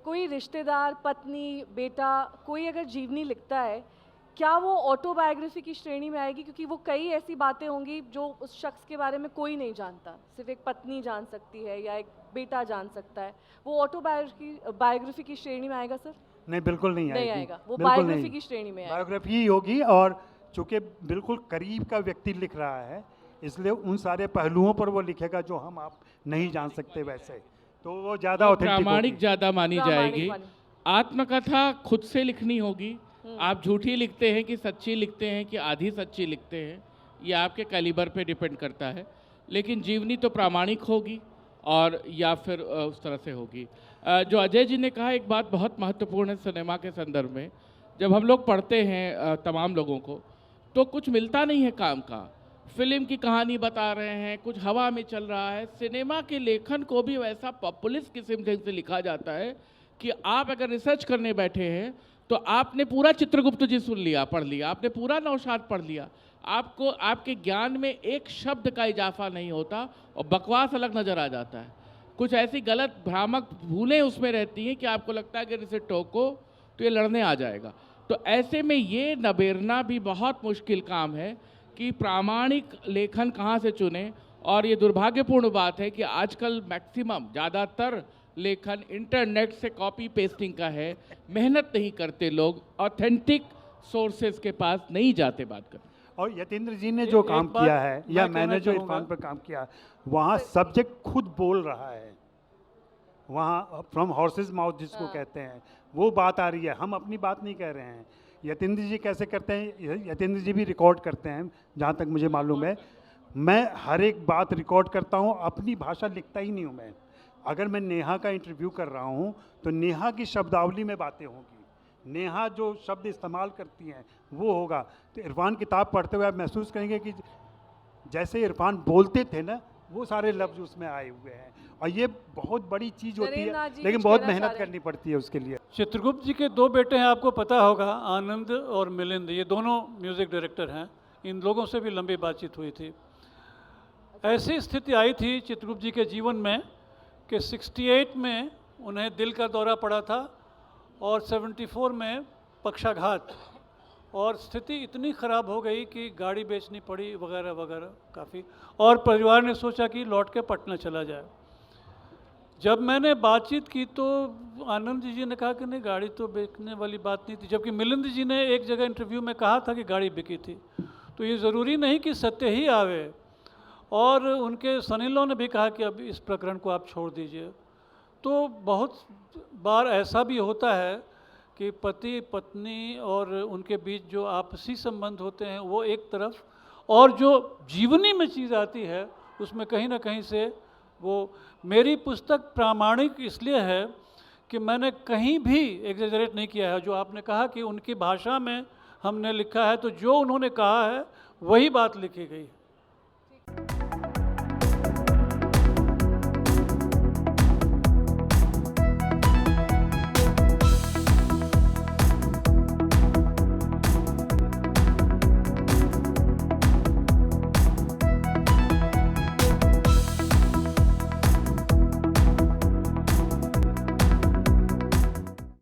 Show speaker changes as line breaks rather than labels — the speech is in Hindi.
कोई रिश्तेदार, पत्नी, बेटा, कोई अगर जीवनी लिखता है, क्या वो ऑटोबायोग्राफी की श्रेणी में आएगी? क्योंकि वो कई ऐसी बातें होंगी जो उस शख्स के बारे में कोई नहीं जानता, सिर्फ एक पत्नी जान सकती है या एक बेटा जान सकता है। वो बायोग्राफी की श्रेणी में आएगा सर?
नहीं, बिल्कुल नहीं
नहीं
आएगी।
आएगा, वो
बिल्कुल
बायोग्राफी
नहीं।
की श्रेणी में आएगा।
बायोग्राफी ही होगी, और चूंकि बिल्कुल करीब का व्यक्ति लिख रहा है, इसलिए उन सारे पहलुओं पर वो लिखेगा जो हम आप नहीं जान सकते वैसे, तो वो ज़्यादा ऑथेंटिक
प्रामाणिक
होगी।
ज़्यादा मानी जाएगी।
प्रामाणिक
आत्मकथा खुद से लिखनी होगी। आप झूठी लिखते हैं कि सच्ची लिखते हैं कि आधी सच्ची लिखते हैं, ये आपके कैलिबर पे डिपेंड करता है। लेकिन जीवनी तो प्रामाणिक होगी और या फिर उस तरह से होगी। जो अजय जी ने कहा एक बात बहुत महत्वपूर्ण है सिनेमा के संदर्भ में। जब हम लोग पढ़ते हैं तमाम लोगों को, तो कुछ मिलता नहीं है काम का। फिल्म की कहानी बता रहे हैं, कुछ हवा में चल रहा है। सिनेमा के लेखन को भी वैसा पॉपुलिस्ट किस्म से लिखा जाता है कि आप अगर रिसर्च करने बैठे हैं तो आपने पूरा चित्रगुप्त जी सुन लिया, पढ़ लिया, आपने पूरा नौशाद पढ़ लिया, आपको आपके ज्ञान में एक शब्द का इजाफा नहीं होता और बकवास अलग नज़र आ जाता है। कुछ ऐसी गलत भ्रामक भूलें उसमें रहती हैं कि आपको लगता है कि इसे टोको तो ये लड़ने आ जाएगा। तो ऐसे में ये नबेरना भी बहुत मुश्किल काम है कि प्रामाणिक लेखन कहाँ से चुनें। और ये दुर्भाग्यपूर्ण बात है कि आजकल मैक्सिमम ज़्यादातर लेखन इंटरनेट से कॉपी पेस्टिंग का है। मेहनत नहीं करते लोग, ऑथेंटिक सोर्सेज के पास नहीं जाते बात करते।
और यतेंद्र जी ने जो काम किया है, या मैंने जो इरफान पर काम किया, वहाँ सब्जेक्ट खुद बोल रहा है। वहाँ फ्रॉम हॉर्सेस माउथ जिसको कहते हैं, वो बात आ रही है, हम अपनी बात नहीं कह रहे हैं। यतेंद्र जी कैसे करते हैं? यतेंद्र जी भी रिकॉर्ड करते हैं, जहाँ तक मुझे मालूम है। मैं हर एक बात रिकॉर्ड करता हूँ, अपनी भाषा लिखता ही नहीं हूँ मैं। अगर मैं नेहा का इंटरव्यू कर रहा हूँ तो नेहा की शब्दावली में बातें होंगी, नेहा जो शब्द इस्तेमाल करती हैं वो होगा। तो इरफान किताब पढ़ते हुए आप महसूस करेंगे कि जैसे इरफान बोलते थे ना, वो सारे लफ्ज़ उसमें आए हुए हैं। और ये बहुत बड़ी चीज़ होती है, लेकिन बहुत मेहनत करनी पड़ती है उसके लिए।
चित्रगुप्त जी के दो बेटे हैं, आपको पता होगा, आनंद और मिलिंद। ये दोनों म्यूज़िक डायरेक्टर हैं। इन लोगों से भी लंबी बातचीत हुई थी। ऐसी स्थिति आई थी चित्रगुप्त जी के जीवन में कि 68 में उन्हें दिल का दौरा पड़ा था और 74 में पक्षाघात, और स्थिति इतनी ख़राब हो गई कि गाड़ी बेचनी पड़ी वगैरह वगैरह काफ़ी। और परिवार ने सोचा कि लौट के पटना चला जाए। जब मैंने बातचीत की तो आनंद जी ने कहा कि नहीं, गाड़ी तो बेचने वाली बात नहीं थी, जबकि मिलिंद जी ने एक जगह इंटरव्यू में कहा था कि गाड़ी बिकी थी। तो ये ज़रूरी नहीं कि सत्य ही आवे। और उनके सन-इन-लॉ ने भी कहा कि अब इस प्रकरण को आप छोड़ दीजिए। तो बहुत बार ऐसा भी होता है कि पति पत्नी और उनके बीच जो आपसी संबंध होते हैं वो एक तरफ, और जो जीवनी में चीज़ आती है उसमें कहीं ना कहीं से वो। मेरी पुस्तक प्रामाणिक इसलिए है कि मैंने कहीं भी एग्जेजरेट नहीं किया है। जो आपने कहा कि उनकी भाषा में हमने लिखा है, तो जो उन्होंने कहा है वही बात लिखी गई है।